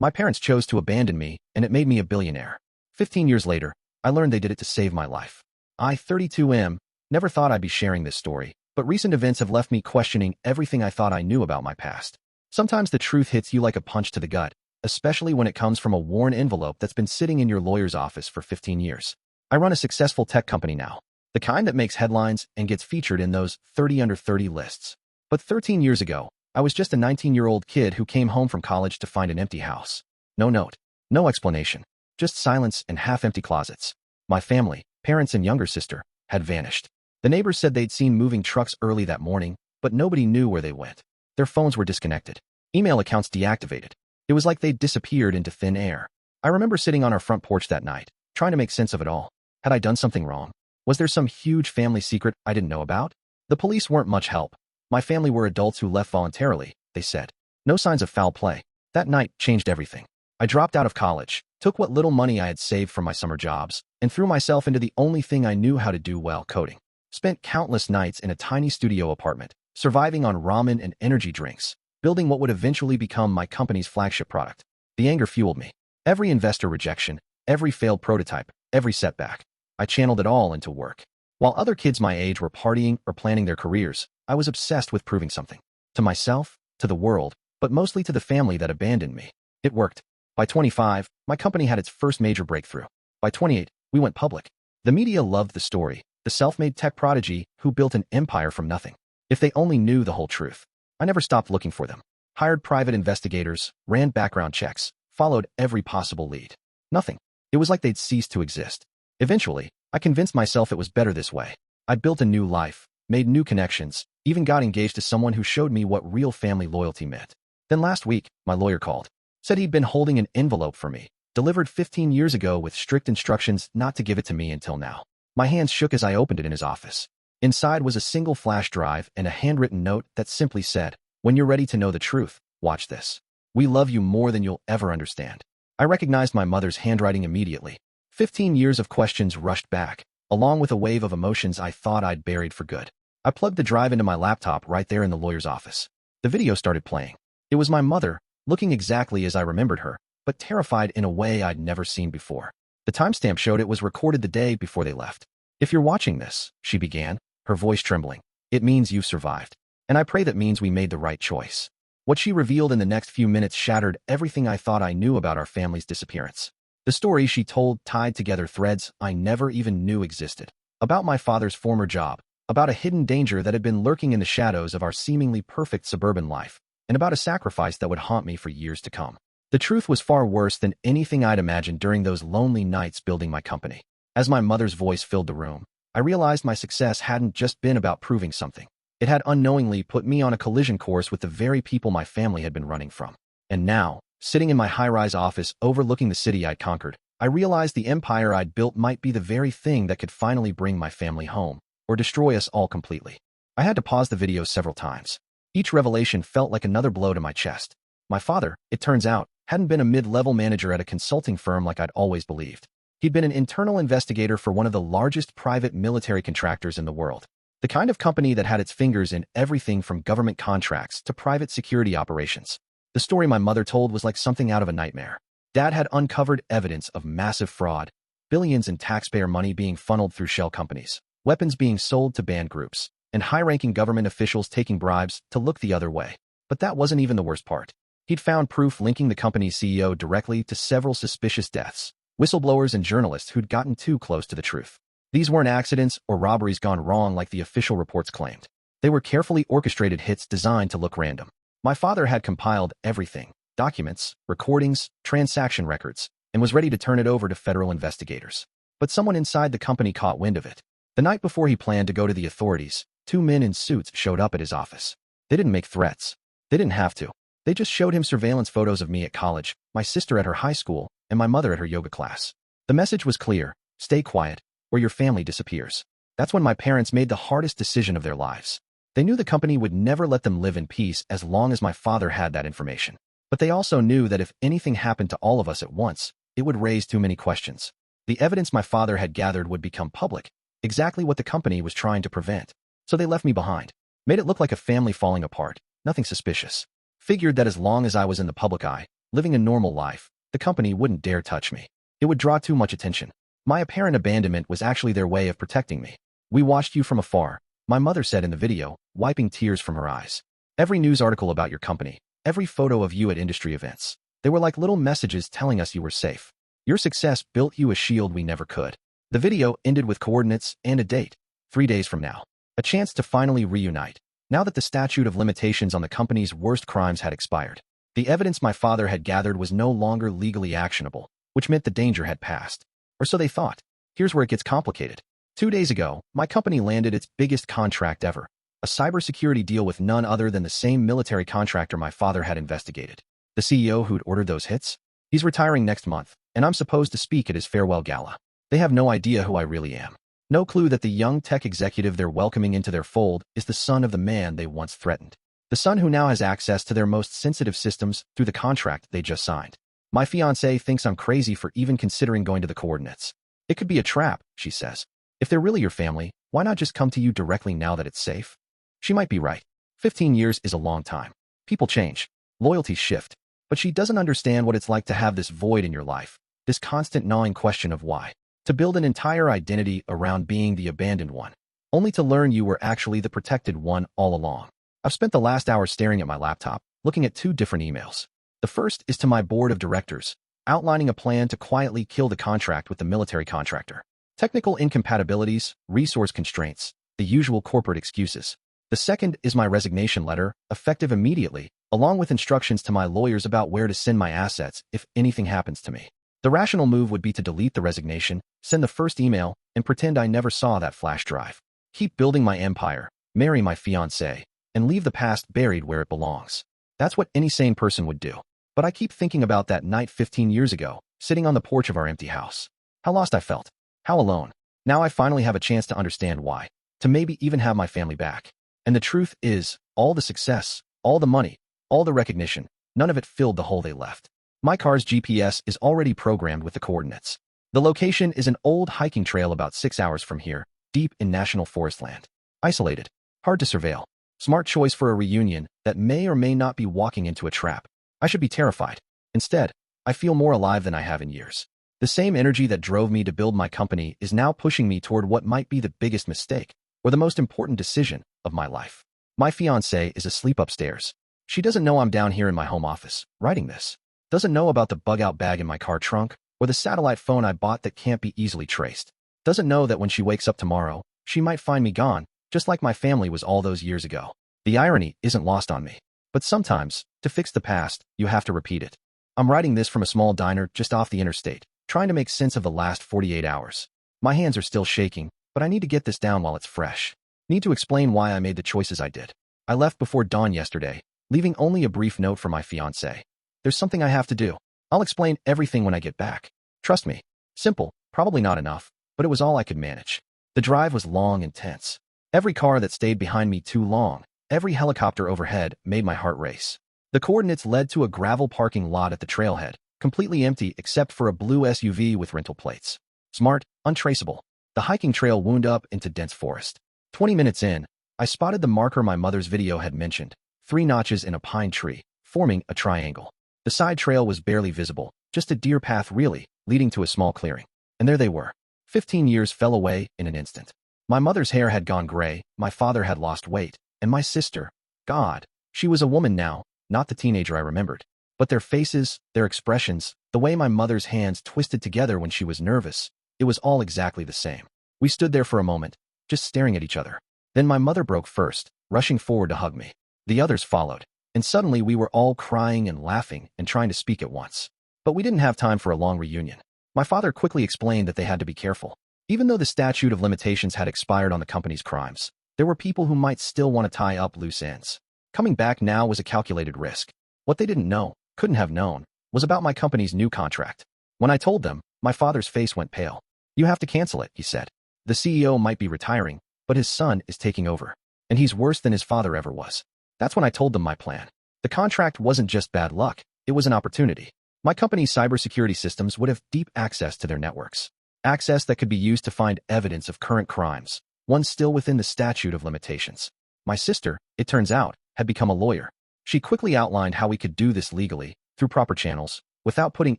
My parents chose to abandon me, and it made me a billionaire. 15 years later, I learned they did it to save my life. I, 32M, never thought I'd be sharing this story, but recent events have left me questioning everything I thought I knew about my past. Sometimes the truth hits you like a punch to the gut, especially when it comes from a worn envelope that's been sitting in your lawyer's office for 15 years. I run a successful tech company now, the kind that makes headlines and gets featured in those 30 under 30 lists. But 13 years ago, I was just a 19-year-old kid who came home from college to find an empty house. No note, no explanation, just silence and half-empty closets. My family, parents and younger sister, had vanished. The neighbors said they'd seen moving trucks early that morning, but nobody knew where they went. Their phones were disconnected. Email accounts deactivated. It was like they'd disappeared into thin air. I remember sitting on our front porch that night, trying to make sense of it all. Had I done something wrong? Was there some huge family secret I didn't know about? The police weren't much help. My family were adults who left voluntarily, they said. No signs of foul play. That night changed everything. I dropped out of college, took what little money I had saved from my summer jobs, and threw myself into the only thing I knew how to do well, coding. Spent countless nights in a tiny studio apartment, surviving on ramen and energy drinks, building what would eventually become my company's flagship product. The anger fueled me. Every investor rejection, every failed prototype, every setback. I channeled it all into work. While other kids my age were partying or planning their careers, I was obsessed with proving something. To myself, to the world, but mostly to the family that abandoned me. It worked. By 25, my company had its first major breakthrough. By 28, we went public. The media loved the story, the self-made tech prodigy who built an empire from nothing. If they only knew the whole truth. I never stopped looking for them. Hired private investigators, ran background checks, followed every possible lead. Nothing. It was like they'd ceased to exist. Eventually, I convinced myself it was better this way. I built a new life, made new connections, even got engaged to someone who showed me what real family loyalty meant. Then last week, my lawyer called. Said he'd been holding an envelope for me, delivered 15 years ago with strict instructions not to give it to me until now. My hands shook as I opened it in his office. Inside was a single flash drive and a handwritten note that simply said, "When you're ready to know the truth, watch this. We love you more than you'll ever understand." I recognized my mother's handwriting immediately. 15 years of questions rushed back, along with a wave of emotions I thought I'd buried for good. I plugged the drive into my laptop right there in the lawyer's office. The video started playing. It was my mother, looking exactly as I remembered her, but terrified in a way I'd never seen before. The timestamp showed it was recorded the day before they left. "If you're watching this," she began, her voice trembling, "it means you've survived. And I pray that means we made the right choice." What she revealed in the next few minutes shattered everything I thought I knew about our family's disappearance. The story she told tied together threads I never even knew existed. About my father's former job, about a hidden danger that had been lurking in the shadows of our seemingly perfect suburban life, and about a sacrifice that would haunt me for years to come. The truth was far worse than anything I'd imagined during those lonely nights building my company. As my mother's voice filled the room, I realized my success hadn't just been about proving something. It had unknowingly put me on a collision course with the very people my family had been running from. And now, sitting in my high-rise office overlooking the city I'd conquered, I realized the empire I'd built might be the very thing that could finally bring my family home, or destroy us all completely. I had to pause the video several times. Each revelation felt like another blow to my chest. My father, it turns out, hadn't been a mid-level manager at a consulting firm like I'd always believed. He'd been an internal investigator for one of the largest private military contractors in the world. The kind of company that had its fingers in everything from government contracts to private security operations. The story my mother told was like something out of a nightmare. Dad had uncovered evidence of massive fraud, billions in taxpayer money being funneled through shell companies, weapons being sold to banned groups, and high-ranking government officials taking bribes to look the other way. But that wasn't even the worst part. He'd found proof linking the company's CEO directly to several suspicious deaths, whistleblowers and journalists who'd gotten too close to the truth. These weren't accidents or robberies gone wrong like the official reports claimed. They were carefully orchestrated hits designed to look random. My father had compiled everything, documents, recordings, transaction records, and was ready to turn it over to federal investigators. But someone inside the company caught wind of it. The night before he planned to go to the authorities, 2 men in suits showed up at his office. They didn't make threats. They didn't have to. They just showed him surveillance photos of me at college, my sister at her high school, and my mother at her yoga class. The message was clear: stay quiet, or your family disappears. That's when my parents made the hardest decision of their lives. They knew the company would never let them live in peace as long as my father had that information. But they also knew that if anything happened to all of us at once, it would raise too many questions. The evidence my father had gathered would become public, exactly what the company was trying to prevent. So they left me behind. Made it look like a family falling apart, nothing suspicious. Figured that as long as I was in the public eye, living a normal life, the company wouldn't dare touch me. It would draw too much attention. My apparent abandonment was actually their way of protecting me. "We watched you from afar," my mother said in the video, wiping tears from her eyes. "Every news article about your company, every photo of you at industry events, they were like little messages telling us you were safe. Your success built you a shield we never could." The video ended with coordinates and a date, 3 days from now. A chance to finally reunite, now that the statute of limitations on the company's worst crimes had expired. The evidence my father had gathered was no longer legally actionable, which meant the danger had passed. Or so they thought. Here's where it gets complicated. 2 days ago, my company landed its biggest contract ever, a cybersecurity deal with none other than the same military contractor my father had investigated. The CEO who'd ordered those hits? He's retiring next month, and I'm supposed to speak at his farewell gala. They have no idea who I really am. No clue that the young tech executive they're welcoming into their fold is the son of the man they once threatened. The son who now has access to their most sensitive systems through the contract they just signed. My fiancée thinks I'm crazy for even considering going to the coordinates. "It could be a trap," she says. "If they're really your family, why not just come to you directly now that it's safe?" She might be right. 15 years is a long time. People change. Loyalties shift. But she doesn't understand what it's like to have this void in your life, this constant gnawing question of why. To build an entire identity around being the abandoned one, only to learn you were actually the protected one all along. I've spent the last hour staring at my laptop, looking at 2 different emails. The first is to my board of directors, outlining a plan to quietly kill the contract with the military contractor. Technical incompatibilities, resource constraints, the usual corporate excuses. The second is my resignation letter, effective immediately, along with instructions to my lawyers about where to send my assets if anything happens to me. The rational move would be to delete the resignation, send the first email, and pretend I never saw that flash drive. Keep building my empire, marry my fiancée, and leave the past buried where it belongs. That's what any sane person would do. But I keep thinking about that night 15 years ago, sitting on the porch of our empty house. How lost I felt. How alone. Now I finally have a chance to understand why. To maybe even have my family back. And the truth is, all the success, all the money, all the recognition, none of it filled the hole they left. My car's GPS is already programmed with the coordinates. The location is an old hiking trail about 6 hours from here, deep in national forest land. Isolated. Hard to surveil. Smart choice for a reunion that may or may not be walking into a trap. I should be terrified. Instead, I feel more alive than I have in years. The same energy that drove me to build my company is now pushing me toward what might be the biggest mistake, or the most important decision of my life. My fiancée is asleep upstairs. She doesn't know I'm down here in my home office, writing this. Doesn't know about the bug-out bag in my car trunk, or the satellite phone I bought that can't be easily traced. Doesn't know that when she wakes up tomorrow, she might find me gone, just like my family was all those years ago. The irony isn't lost on me. But sometimes, to fix the past, you have to repeat it. I'm writing this from a small diner just off the interstate, trying to make sense of the last 48 hours. My hands are still shaking, but I need to get this down while it's fresh. Need to explain why I made the choices I did. I left before dawn yesterday, leaving only a brief note for my fiancée. There's something I have to do. I'll explain everything when I get back. Trust me. Simple, probably not enough, but it was all I could manage. The drive was long and tense. Every car that stayed behind me too long, every helicopter overhead made my heart race. The coordinates led to a gravel parking lot at the trailhead, completely empty except for a blue SUV with rental plates. Smart, untraceable. The hiking trail wound up into dense forest. 20 minutes in, I spotted the marker my mother's video had mentioned, 3 notches in a pine tree, forming a triangle. The side trail was barely visible, just a deer path really, leading to a small clearing. And there they were. 15 years fell away in an instant. My mother's hair had gone gray, my father had lost weight, and my sister, God, she was a woman now, not the teenager I remembered. But their faces, their expressions, the way my mother's hands twisted together when she was nervous, it was all exactly the same. We stood there for a moment, just staring at each other. Then my mother broke first, rushing forward to hug me. The others followed, and suddenly we were all crying and laughing and trying to speak at once. But we didn't have time for a long reunion. My father quickly explained that they had to be careful. Even though the statute of limitations had expired on the company's crimes, there were people who might still want to tie up loose ends. Coming back now was a calculated risk. What they didn't know, couldn't have known, was about my company's new contract. When I told them, my father's face went pale. "You have to cancel it," he said. "The CEO might be retiring, but his son is taking over. And he's worse than his father ever was." That's when I told them my plan. The contract wasn't just bad luck, it was an opportunity. My company's cybersecurity systems would have deep access to their networks. Access that could be used to find evidence of current crimes, one still within the statute of limitations. My sister, it turns out, had become a lawyer. She quickly outlined how we could do this legally, through proper channels, without putting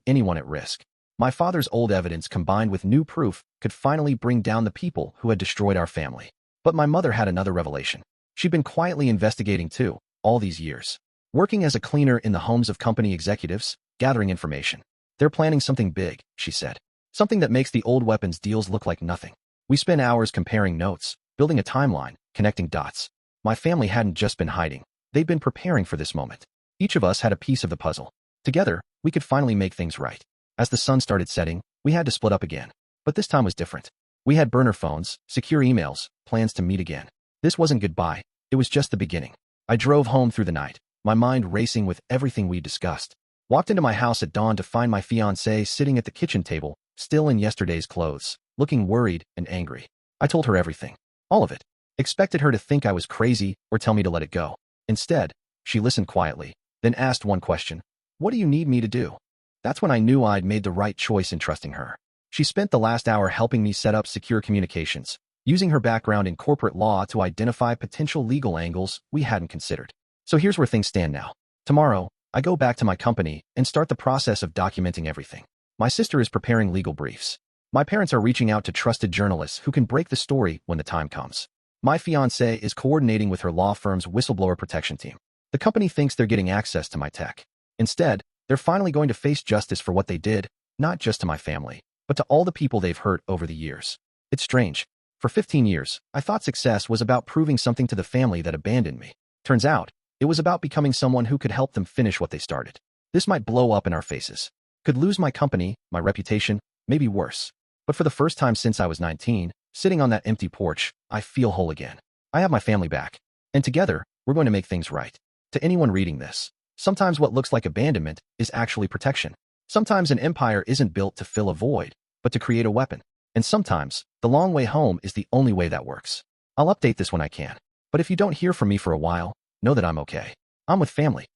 anyone at risk. My father's old evidence combined with new proof could finally bring down the people who had destroyed our family. But my mother had another revelation. She'd been quietly investigating too, all these years. Working as a cleaner in the homes of company executives, gathering information. They're planning something big, she said. Something that makes the old weapons deals look like nothing. We spent hours comparing notes, building a timeline, connecting dots. My family hadn't just been hiding. They'd been preparing for this moment. Each of us had a piece of the puzzle. Together, we could finally make things right. As the sun started setting, we had to split up again. But this time was different. We had burner phones, secure emails, plans to meet again. This wasn't goodbye. It was just the beginning. I drove home through the night, my mind racing with everything we discussed. Walked into my house at dawn to find my fiancée sitting at the kitchen table, still in yesterday's clothes, looking worried and angry. I told her everything. All of it. Expected her to think I was crazy or tell me to let it go. Instead, she listened quietly, then asked one question. What do you need me to do? That's when I knew I'd made the right choice in trusting her. She spent the last hour helping me set up secure communications, using her background in corporate law to identify potential legal angles we hadn't considered. So here's where things stand now. Tomorrow, I go back to my company and start the process of documenting everything. My sister is preparing legal briefs. My parents are reaching out to trusted journalists who can break the story when the time comes. My fiancée is coordinating with her law firm's whistleblower protection team. The company thinks they're getting access to my tech. Instead, they're finally going to face justice for what they did, not just to my family, but to all the people they've hurt over the years. It's strange. For 15 years, I thought success was about proving something to the family that abandoned me. Turns out, it was about becoming someone who could help them finish what they started. This might blow up in our faces. Could lose my company, my reputation, maybe worse. But for the first time since I was 19, sitting on that empty porch, I feel whole again. I have my family back. And together, we're going to make things right. To anyone reading this, sometimes what looks like abandonment is actually protection. Sometimes an empire isn't built to fill a void, but to create a weapon. And sometimes, the long way home is the only way that works. I'll update this when I can. But if you don't hear from me for a while, know that I'm okay. I'm with family.